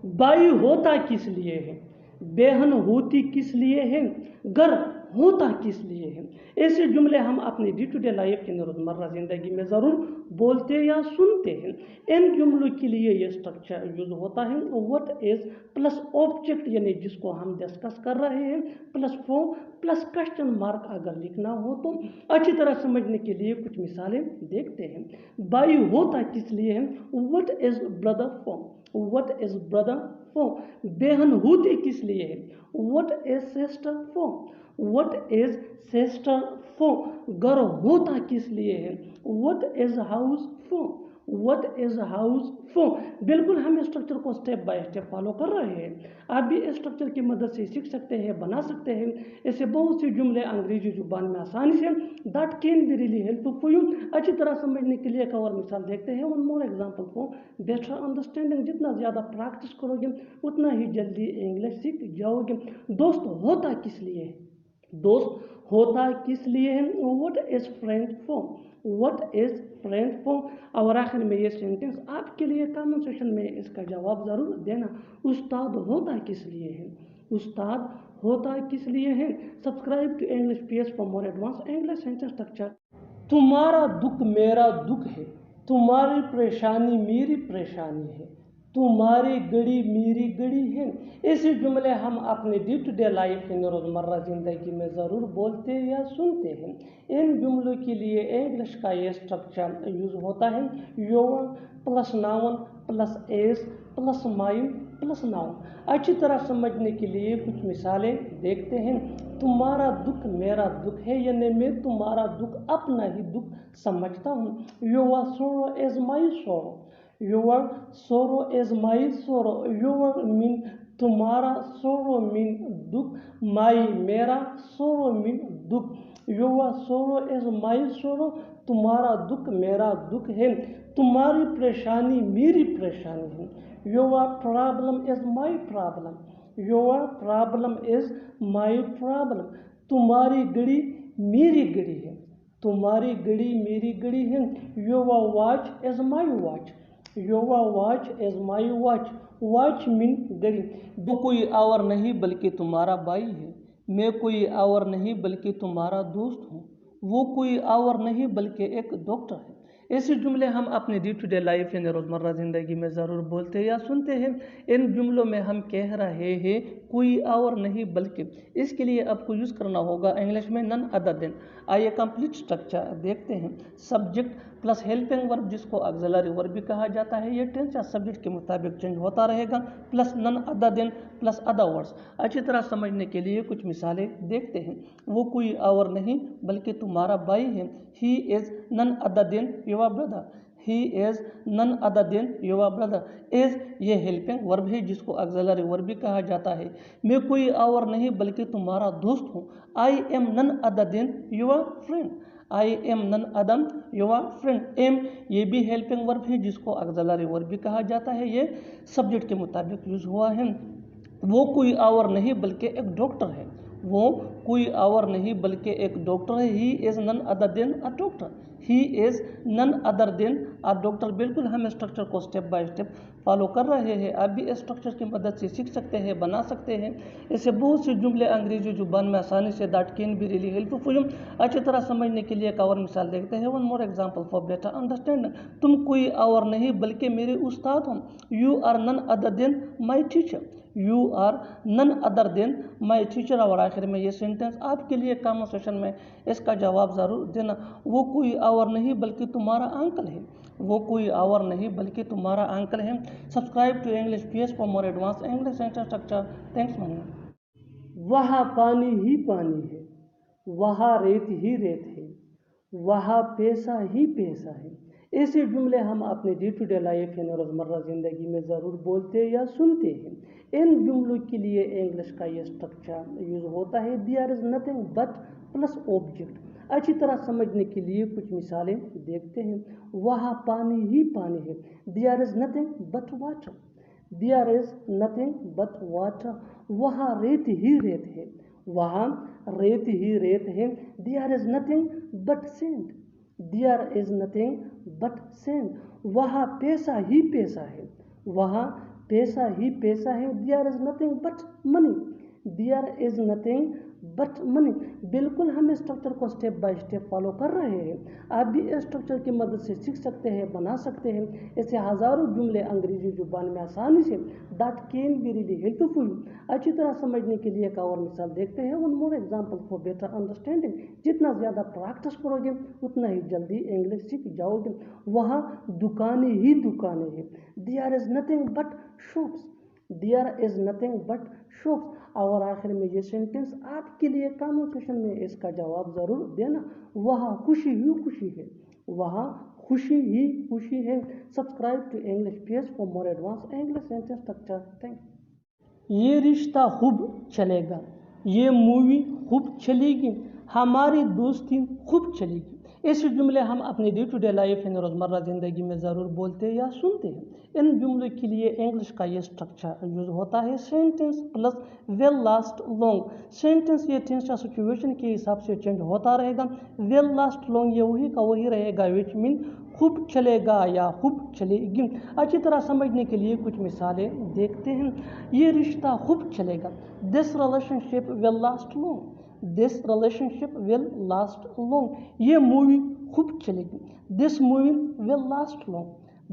भाई होता किस लिए है, बहन होती किस लिए है, घर होता किस लिए है। ऐसे जुमले हम अपने डे टू डे लाइफ के रोज़मर्रा ज़िंदगी में ज़रूर बोलते या सुनते हैं। इन जुमलों के लिए ये स्ट्रक्चर यूज़ होता है व्हाट इज़ प्लस ऑब्जेक्ट, यानी जिसको हम डिस्कस कर रहे हैं, plus form plus question mark अगर लिखना हो तो। अच्छी तरह समझने के लिए कुछ मिसालें देखते हैं। भाई होता किस लिए है, what is brother form, what is brother form. बहन होती किस लिए है, what is sister form, what is sister form. घर होता किस लिए है, what is house form, what is house form. बिल्कुल हम स्ट्रक्चर को स्टेप बाय स्टेप फॉलो कर रहे हैं। आप भी इस स्ट्रक्चर की मदद से सीख सकते हैं, बना सकते हैं। ऐसे बहुत से जुमले अंग्रेजी जुबान में आसानी say that can be really helpful for you. अच्छी तरह समझने के लिए एक और मिसाल देखते हैं। One more example for better understanding. जितना ज़्यादा प्रैक्टिस करोगे उतना ही जल्दी इंग्लिश सीख जाओगे। दोस्त होता किस लिए है, दोस्त होता किस लिए है, what is friend form, what is friend form. और आखिर में ये सेंटेंस आपके लिए कमेंट सेक्शन में इसका जवाब ज़रूर देना। उस्ताद होता किस लिए है, उस्ताद होता किस लिए है। Subscribe to English PS for more advance English sentence structure. तुम्हारा दुख मेरा दुख है, तुम्हारी परेशानी मेरी परेशानी है, तुम्हारी गड़ी मेरी गड़ी है। ऐसे जुमले हम अपने डे टू डे लाइफ में रोज़मर्रा ज़िंदगी में ज़रूर बोलते या सुनते हैं। इन जुमलों के लिए इंग्लिश का ये स्ट्रक्चर यूज़ होता है your plus noun plus S plus mine plus noun. अच्छी तरह समझने के लिए कुछ मिसालें देखते हैं। तुम्हारा दुख मेरा दुख है, यानी मैं तुम्हारा दुख अपना ही दुख समझता हूँ। योर सोरो इज माई सोरो, योर सोरो इज माई सोरो। योर मीन तुम्हारा, सोरो मीन दुख, माई मेरा, सोरो मीन दुख। योर सोरो इज माई सोरो, तुम्हारा दुख मेरा दुख है, तुम्हारी परेशानी मेरी परेशानी है। Your problem is my problem, your problem is my problem. तुम्हारी घड़ी मेरी घड़ी है, तुम्हारी घड़ी मेरी घड़ी है। Your watch is my watch, your watch is my watch. Watch mean घड़ी। वो कोई और नहीं बल्कि तुम्हारा भाई है, मैं कोई और नहीं बल्कि तुम्हारा दोस्त हूँ, वो कोई और नहीं बल्कि एक डॉक्टर है। ऐसे जुमले हम अपने डे टू डे लाइफ यानी रोज़मर्रा ज़िंदगी में ज़रूर बोलते या सुनते हैं। इन जुमलों में हम कह रहे हैं कोई और नहीं बल्कि, इसके लिए आपको यूज़ करना होगा इंग्लिश में नन अदर देन। आइए कंप्लीट स्ट्रक्चर देखते हैं। सब्जेक्ट प्लस हेल्पिंग वर्ब जिसको ऑक्सिलरी वर्ब भी कहा जाता है, ये टेंस या सब्जेक्ट के मुताबिक चेंज होता रहेगा, plus none other than plus other words. अच्छी तरह समझने के लिए कुछ मिसालें देखते हैं। वो कोई और नहीं बल्कि तुम्हारा भाई है, he is none other than your brother, he is none other than your brother. Is ये हेल्पिंग वर्ब है जिसको ऑक्सिलरी वर्ब भी कहा जाता है। मैं कोई और नहीं बल्कि तुम्हारा दोस्त हूँ, I am none other than your friend, I am none other your friend. Am ये भी हेल्पिंग वर्ब है जिसको ऑक्सिलरी वर्ब भी कहा जाता है, ये सब्जेक्ट के मुताबिक यूज हुआ है। वो कोई और नहीं बल्कि एक डॉक्टर है, वो कोई और नहीं बल्कि एक डॉक्टर है। He is none other than a doctor, he is none other than a doctor. बिल्कुल हम स्ट्रक्चर को स्टेप बाय स्टेप फॉलो कर रहे हैं। आप भी स्ट्रक्चर की मदद से सीख सकते हैं, बना सकते हैं। ऐसे बहुत से जुमले अंग्रेजी जुबान में आसानी say that can be really helpful for you. अच्छी तरह समझने के लिए एक और मिसाल देखते हैं। One more example for better understanding. तुम कोई और नहीं बल्कि मेरे उस्ताद हो, you are none other than my teacher, you are none other than my teacher. और आखिर में ये सेंटेंस आपके लिए कमेंट सेक्शन में इसका जवाब ज़रूर देना। वो कोई और नहीं बल्कि तुम्हारा अंकल है, वो कोई और नहीं बल्कि तुम्हारा अंकल है। Subscribe to English PS for more advance English sentence structure. Thanks man. वहाँ पानी ही पानी है, वहाँ रेत ही रेत है, वहाँ पैसा ही पैसा है। ऐसे जुमले हम अपने डे टू डे लाइफ यानी रोज़मर्रा ज़िंदगी में ज़रूर बोलते या सुनते हैं। इन जुमलों के लिए इंग्लिश का ये स्ट्रक्चर यूज़ होता है there is nothing but plus object. अच्छी तरह समझने के लिए कुछ मिसालें देखते हैं। वहाँ पानी ही पानी है, there is nothing but water, there is nothing but water. वहाँ रेत ही रेत है, वहाँ रेत ही रेत है, there is nothing but sand, there is nothing but sand. वहाँ पैसा ही पैसा है, वहाँ पैसा ही पैसा है, there is nothing but money, there is nothing but money. बिल्कुल हम स्ट्रक्चर को स्टेप बाय स्टेप फॉलो कर रहे हैं। आप भी इस स्ट्रक्चर की मदद से सीख सकते हैं, बना सकते हैं ऐसे हज़ारों जुमले अंग्रेजी जुबान में आसानी से। That can be really helpful. अच्छी तरह समझने के लिए एक और मिसाल देखते हैं। One more example for better understanding. जितना ज़्यादा प्रैक्टिस करोगे उतना ही जल्दी इंग्लिश सीख जाओगे। वहाँ दुकानें ही दुकानें हैं, there is nothing but shops, there is nothing but shops. और आखिर में ये सेंटेंस आपके लिए कमेंट सेक्शन में इसका जवाब ज़रूर देना। वहाँ खुशी ही खुशी है, वहाँ खुशी ही खुशी है। Subscribe to English page for more advance English sentence structure. Thank you. ये रिश्ता खूब चलेगा, ये मूवी खूब चलेगी, हमारी दोस्ती खूब चलेगी। ऐसे जुमले हम अपने डे टू डे लाइफ यानी रोज़मर्रा ज़िंदगी में ज़रूर बोलते या सुनते हैं। इन जुमलों के लिए इंग्लिश का ये स्ट्रक्चर यूज़ होता है sentence plus will last long. Sentence ये टेंस या सिचुएशन के हिसाब से चेंज होता रहेगा। विल लास्ट लॉन्ग ये वही का वही रहेगा, विच मीन खूब चलेगा या खूब चलेगी। अच्छी तरह समझने के लिए कुछ मिसालें देखते हैं। ये रिश्ता खूब चलेगा, this relationship will last long, this relationship will last long. ये मूवी खूब चलेगी, this movie will last long,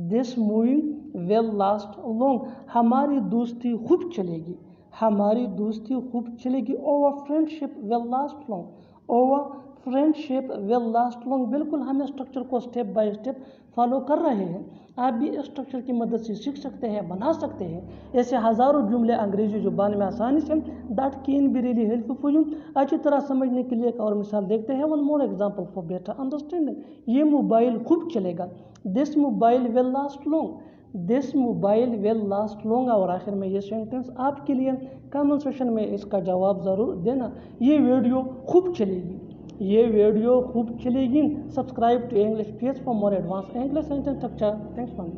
this movie will last long. हमारी दोस्ती खूब चलेगी, हमारी दोस्ती खूब चलेगी। Over friendship will last long, over friendship will last long. बिल्कुल हम स्ट्रक्चर को स्टेप बाय स्टेप फॉलो कर रहे हैं। आप भी इस स्ट्रक्चर की मदद से सीख सकते हैं, बना सकते हैं ऐसे हज़ारों जुमले अंग्रेजी जुबान में आसानी से। That can be really helpful. अच्छी तरह समझने के लिए एक और मिसाल देखते हैं। One more example for better understanding. ये मोबाइल खूब चलेगा, this mobile will last long, this mobile will last long. और आखिर में ये सेंटेंस आपके लिए कमेंट सेक्शन में इसका जवाब ज़रूर देना। ये वीडियो खूब चलेगी, ये वीडियो खूब चलेगी। Subscribe to English page for more advance English sentence structure. Thanks for.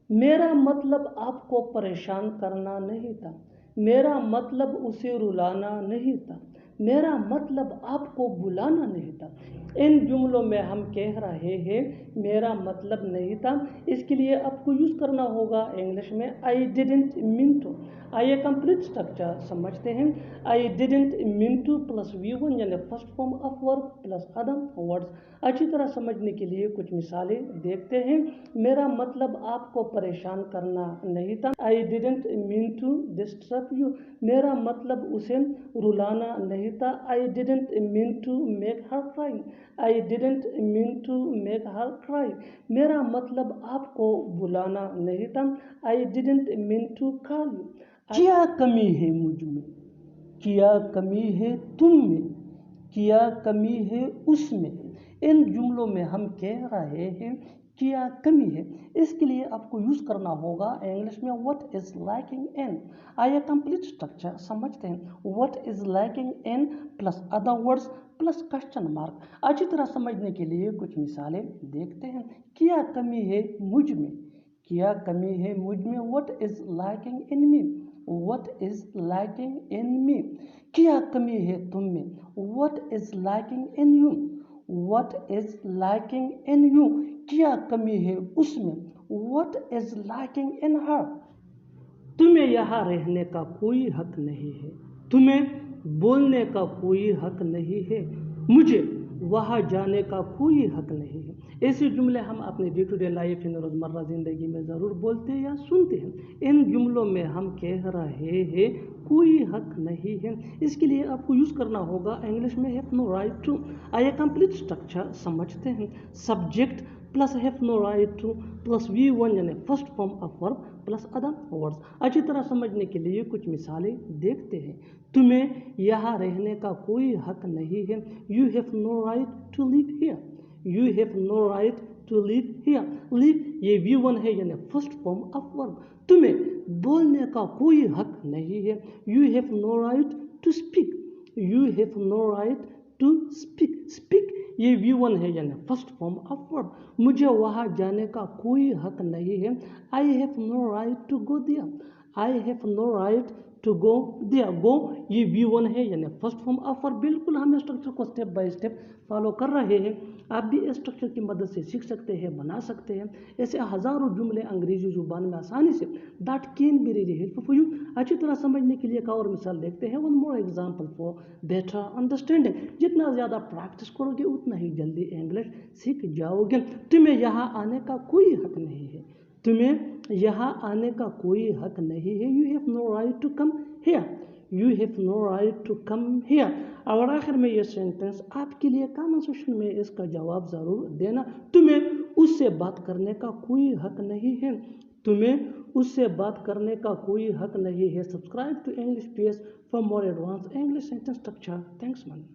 मेरा मतलब आपको परेशान करना नहीं था, मेरा मतलब उसे रुलाना नहीं था, मेरा मतलब आपको बुलाना नहीं था। इन जुमलों में हम कह रहे हैं मेरा मतलब नहीं था, इसके लिए आपको यूज़ करना होगा इंग्लिश में आई डिडंट मीन टू। आइए कंप्लीट स्ट्रक्चर समझते हैं। आई didn't mean to plus V1 यानी first form of verb plus other words. अच्छी तरह समझने के लिए कुछ मिसालें देखते हैं। मेरा मतलब आपको परेशान करना नहीं था, I didn't mean to disturb you. मेरा मतलब उसे रुलाना नहीं था, I didn't mean to make her cry, I didn't mean to make her cry. मेरा मतलब आपको बुलाना नहीं था, I didn't mean to call you. क्या कमी है मुझ में, क्या कमी है तुम में, क्या कमी है उसमें। इन जुमलों में हम कह रहे हैं क्या कमी है, इसके लिए आपको यूज़ करना होगा इंग्लिश में व्हाट इज़ लैकिंग इन। आइए कंप्लीट स्ट्रक्चर समझते हैं। What is lacking in plus other words plus question mark. अच्छी तरह समझने के लिए कुछ मिसालें देखते हैं। क्या कमी है मुझ में, क्या कमी है मुझ में। What is lacking in me, what is lacking in me. क्या कमी है तुम में, what is lacking in you, what is lacking in you. क्या कमी है उसमें, what is lacking in her. तुम्हें यहाँ रहने का कोई हक नहीं है, तुम्हें बोलने का कोई हक नहीं है, मुझे वहाँ जाने का कोई हक नहीं है। ऐसे जुमले हम अपने डे टू डे लाइफ यानी रोज़मर्रा ज़िंदगी में ज़रूर बोलते हैं या सुनते हैं। इन जुमलों में हम कह रहे हैं कोई हक नहीं है, इसके लिए आपको यूज़ करना होगा इंग्लिश में हैव नो राइट टू। आइए कंप्लीट स्ट्रक्चर समझते हैं। Subject plus have no right to plus V1 यानी first form of verb plus other words. अच्छी तरह समझने के लिए कुछ मिसालें देखते हैं। तुम्हें यहाँ रहने का कोई हक नहीं है, you have no right to live here, you have no right to live here. Live ये V1 है यानी फर्स्ट फॉर्म ऑफ वर्ब। तुम्हें बोलने का कोई हक नहीं है, you have no right to speak, you have no right to speak. Speak ये V1 है यानी फर्स्ट फॉर्म ऑफ वर्ब। मुझे वहाँ जाने का कोई हक नहीं है, I have no right to go there, I have no right to go there. Go ये V1 है यानी फर्स्ट फॉर्म ऑफ वर्ब। बिल्कुल हम स्ट्रक्चर को स्टेप बाय स्टेप फॉलो कर रहे हैं। आप भी इस स्ट्रक्चर की मदद से सीख सकते हैं, बना सकते हैं। ऐसे हज़ारों जुमले अंग्रेजी जुबान में आसानी say that can be really helpful for you. अच्छी तरह समझने के लिए एक और मिसाल देखते हैं। One more example for better understanding. जितना ज़्यादा प्रैक्टिस करोगे उतना ही जल्दी इंग्लिश सीख जाओगे। तुम्हें यहाँ आने का कोई हक नहीं है। तुम्हें यहाँ आने का कोई हक नहीं है। You have no right to come here. You have no right to come here. और आखिर में ये सेंटेंस आपके लिए कमेंट सेक्शन में इसका जवाब ज़रूर देना। तुम्हें उससे बात करने का कोई हक नहीं है। तुम्हें उससे बात करने का कोई हक नहीं है। Subscribe to English page for more advance English sentence structure. Thanks man.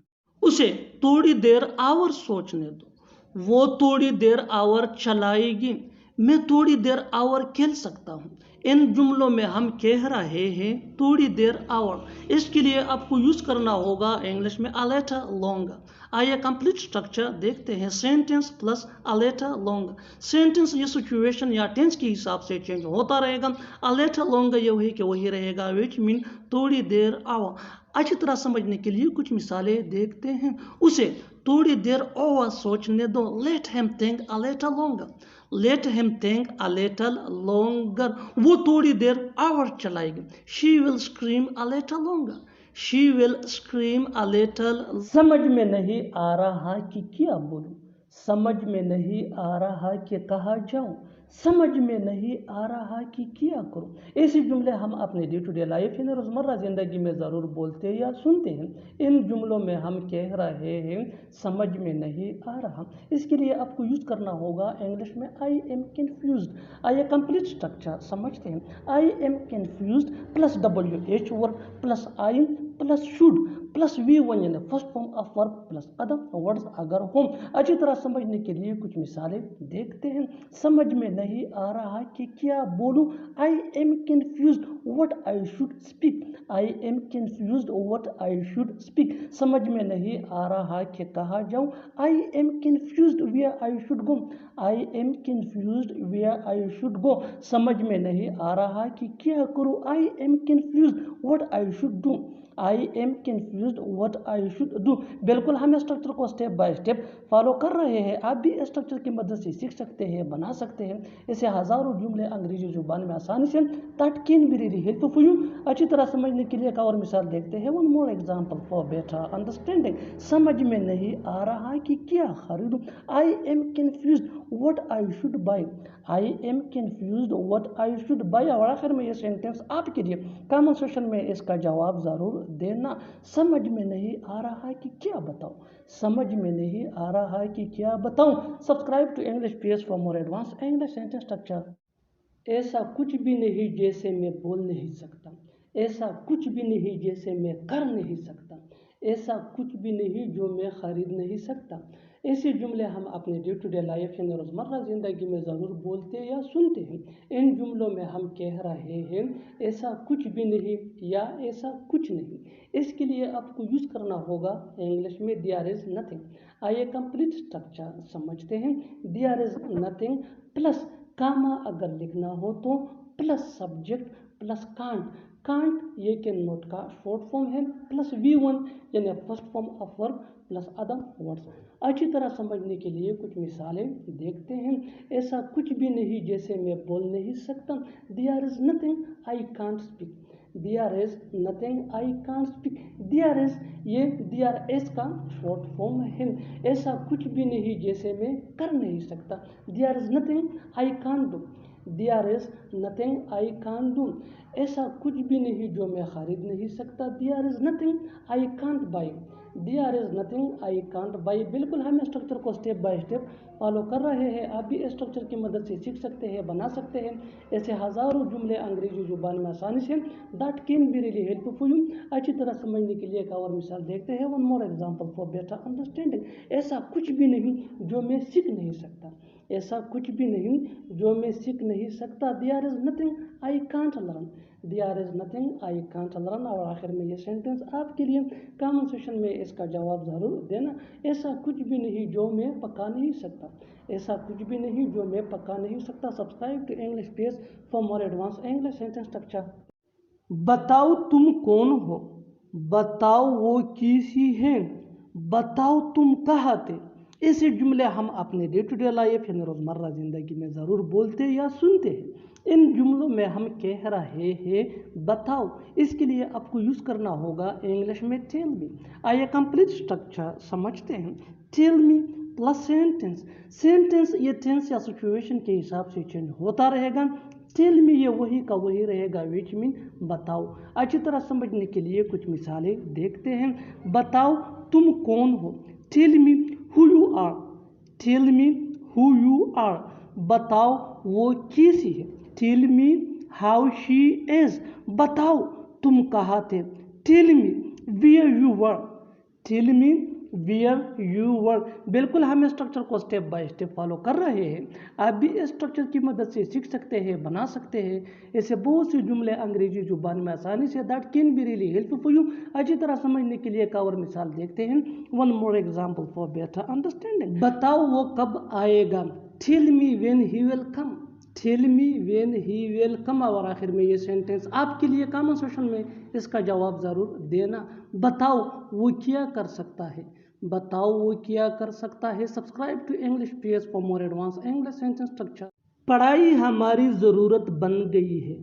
उसे थोड़ी देर आवर सोचने दो। वो थोड़ी देर आवर चलाएगी। मैं थोड़ी देर आवर खेल सकता हूँ। इन जुमलों में हम कह रहे हैं थोड़ी देर आवर। इसके लिए आपको यूज़ करना होगा इंग्लिश में a little longer। आइए कंप्लीट स्ट्रक्चर देखते हैं। Sentence plus a little longer। Sentence ये सिचुएशन या टेंस के हिसाब से चेंज होता रहेगा। a little longer ये वही कि वही रहेगा, विच मीन थोड़ी देर आवर। अच्छी तरह समझने के लिए कुछ मिसालें देखते हैं। उसे थोड़ी देर और सोचने दो। Let him think a little longer. Let him think a little longer. वो थोड़ी देर और चलाएगी। She will scream a little longer. She will scream a little. समझ में नहीं आ रहा कि क्या बोलूं। समझ में नहीं आ रहा कि कहाँ जाऊं। समझ में नहीं आ रहा कि क्या करूं। ऐसे जुमले हम अपने डे टू डे लाइफ यानी रोज़मर्रा ज़िंदगी में ज़रूर बोलते या सुनते हैं। इन जुमलों में हम कह रहे हैं समझ में नहीं आ रहा। इसके लिए आपको यूज़ करना होगा इंग्लिश में आई एम कन्फ्यूज्ड। आइए कंप्लीट स्ट्रक्चर समझते हैं। आई am confused plus WH word plus I plus should plus V1 यानी first form of verb plus other words अगर हों। अच्छी तरह समझने के लिए कुछ मिसालें देखते हैं। समझ में नहीं आ रहा कि क्या बोलूं। I am confused what I should speak. I am confused what I should speak. समझ में नहीं आ रहा कि कहाँ जाऊं। I am confused where I should go. I am confused where I should go. समझ में नहीं आ रहा कि क्या करूं। I am confused what I should do. I am confused what I should do. बिल्कुल हम स्ट्रक्चर को स्टेप बाय स्टेप फॉलो कर रहे हैं। आप भी स्ट्रक्चर की मदद से सीख सकते हैं, बना सकते हैं। ऐसे हज़ारों जुमले अंग्रेजी जुबान में आसानी say that can be really helpful for you. अच्छी तरह समझने के लिए एक और मिसाल देखते हैं। One more example for better understanding. समझ में नहीं आ रहा कि क्या खरीदूं। आई am confused what I should by. I am confused what I should by. और आखिर में ये सेंटेंस आपके लिए कमेंट सेक्शन में इसका जवाब ज़रूर देना। समझ में नहीं आ रहा कि क्या बताऊं। समझ में नहीं आ रहा कि क्या बताऊं। Subscribe to English page for more advance English sentence structure. ऐसा कुछ भी नहीं जैसे मैं बोल नहीं सकता। ऐसा कुछ भी नहीं जैसे मैं कर नहीं सकता। ऐसा कुछ भी नहीं जो मैं खरीद नहीं सकता। ऐसे जुमले हम अपने डे टू डे लाइफ यानी रोज़मर्रा ज़िंदगी में ज़रूर बोलते या सुनते हैं। इन जुमलों में हम कह रहे हैं ऐसा कुछ भी नहीं या ऐसा कुछ नहीं। इसके लिए आपको यूज़ करना होगा इंग्लिश में देयर इज़ नथिंग। आइए कंप्लीट स्ट्रक्चर समझते हैं। देयर इज़ नथिंग प्लस कामा अगर लिखना हो तो plus subject plus can't. Can't ये कैन नॉट का शॉर्ट फॉर्म है प्लस V1 यानी first form of verb plus other words. अच्छी तरह समझने के लिए कुछ मिसालें देखते हैं। ऐसा कुछ भी नहीं जैसे मैं बोल नहीं सकता। There is nothing I can't speak. There is nothing I can't speak. There is ये देयर इज का शॉर्ट फॉर्म है। ऐसा कुछ भी नहीं जैसे मैं कर नहीं सकता। There is nothing I can't do. There is nothing I can't do. ऐसा कुछ भी नहीं जो मैं खरीद नहीं सकता। There is nothing I can't buy. There is nothing I can't buy. बिल्कुल हम स्ट्रक्चर को स्टेप बाय स्टेप फॉलो कर रहे हैं। आप भी स्ट्रक्चर की मदद से सीख सकते हैं, बना सकते हैं। ऐसे हज़ारों जुमले अंग्रेजी जुबान में आसानी say that can be really helpful for you. अच्छी तरह समझने के लिए एक और मिसाल देखते हैं। One more example for better understanding. ऐसा कुछ भी नहीं जो मैं सीख नहीं सकता। ऐसा कुछ भी नहीं जो मैं सीख नहीं सकता। There is nothing I can't learn. There is nothing I can't learn. और आखिर में ये सेंटेंस आपके लिए कमेंट सेक्शन में इसका जवाब ज़रूर देना। ऐसा कुछ भी नहीं जो मैं पका नहीं सकता। ऐसा कुछ भी नहीं जो मैं पका नहीं सकता। Subscribe to English page for more advance English sentence structure. बताओ तुम कौन हो, बताओ वो कैसी हैं, बताओ तुम कहाँ थे। ऐसे जुमले हम अपने डे टू डे लाइफ यानी रोज़मर्रा ज़िंदगी में ज़रूर बोलते या सुनते हैं। इन जुमलों में हम कह रहे हैं बताओ, इसके लिए आपको यूज़ करना होगा इंग्लिश में टेल मी। आइए कंप्लीट स्ट्रक्चर समझते हैं। Tell me plus sentence. Sentence ये टेंस या सिचुएशन के हिसाब से चेंज होता रहेगा। टेल मी ये वही का वही रहेगा, विच मीन बताओ। अच्छी तरह समझने के लिए कुछ मिसालें देखते हैं। बताओ तुम कौन हो, tell me who you are, tell me who you are. बताओ वो कैसी है, tell me how she is. बताओ तुम कहाँ थे, tell me where you were, tell me where you were. बिल्कुल हम स्ट्रक्चर को स्टेप बाय स्टेप फॉलो कर रहे हैं। आप भी इस स्ट्रक्चर की मदद से सीख सकते हैं, बना सकते हैं। ऐसे बहुत से जुमले अंग्रेजी जुबान में आसानी say that can be really helpful for you. अच्छी तरह समझने के लिए एक और मिसाल देखते हैं। One more example for better understanding. बताओ वो कब आएगा, tell me when he will come, tell me when he will come. और आखिर में ये सेंटेंस आपके लिए कमेंट सेक्शन में इसका जवाब ज़रूर देना। बताओ वो क्या कर सकता है, बताओ वो क्या कर सकता है। Subscribe to English PS for more advance English sentence structure. पढ़ाई हमारी ज़रूरत बन गई है,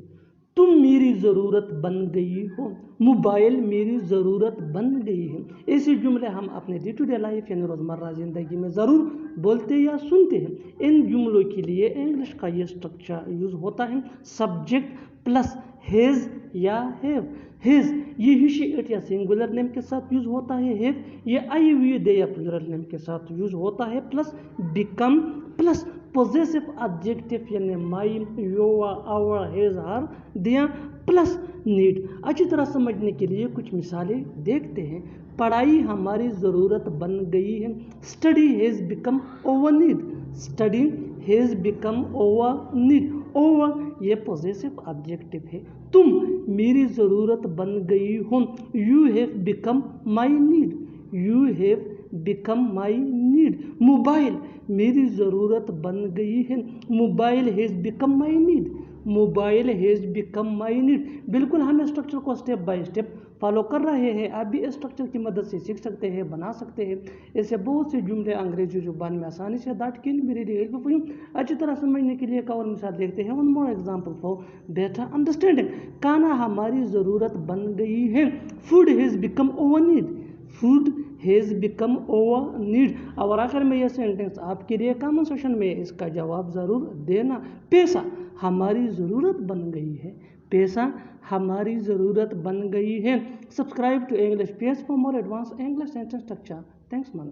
तुम मेरी ज़रूरत बन गई हो, मोबाइल मेरी ज़रूरत बन गई है। ऐसे जुमले हम अपने डे टू डे लाइफ यानी रोज़मर्रा ज़िंदगी में ज़रूर बोलते या सुनते हैं। इन जुमलों के लिए इंग्लिश का ये स्ट्रक्चर यूज़ होता है सब्जेक्ट प्लस हेज या हैव। हेज ये ही शी इट या सिंगुलर नेम के साथ यूज़ होता है। हैव ये आई वी दे या प्लूरल नेम के साथ यूज़ होता है। Plus become plus possessive adjective यानी my, your, our, his, her, their plus need. अच्छी तरह समझने के लिए कुछ मिसालें देखते हैं। पढ़ाई हमारी ज़रूरत बन गई है, study has become over need, study has become over need. Over ये पोजेसिव एडजेक्टिव है। तुम मेरी ज़रूरत बन गई हो, you have become my need, you have become my need. Mobile मेरी ज़रूरत बन गई है, mobile has become my need, mobile has become my need. बिल्कुल हम स्ट्रक्चर को स्टेप बाय स्टेप फॉलो कर रहे हैं। आप भी इस स्ट्रक्चर की मदद से सीख सकते हैं, बना सकते हैं। ऐसे बहुत से जुमले अंग्रेजी जुबान में आसानी say that can be really helpful for you. अच्छी तरह समझने के लिए एक और मिसाल देखते हैं। One more example for better understanding. खाना हमारी ज़रूरत बन गई है, food has become over need, food has become over need. और आखिर में यह सेंटेंस आपके लिए कमेंट सेक्शन में इसका जवाब ज़रूर देना। पैसा हमारी ज़रूरत बन गई है, पैसा हमारी ज़रूरत बन गई है। Subscribe to English PS for more advance English sentence structure. Thanks ma'am.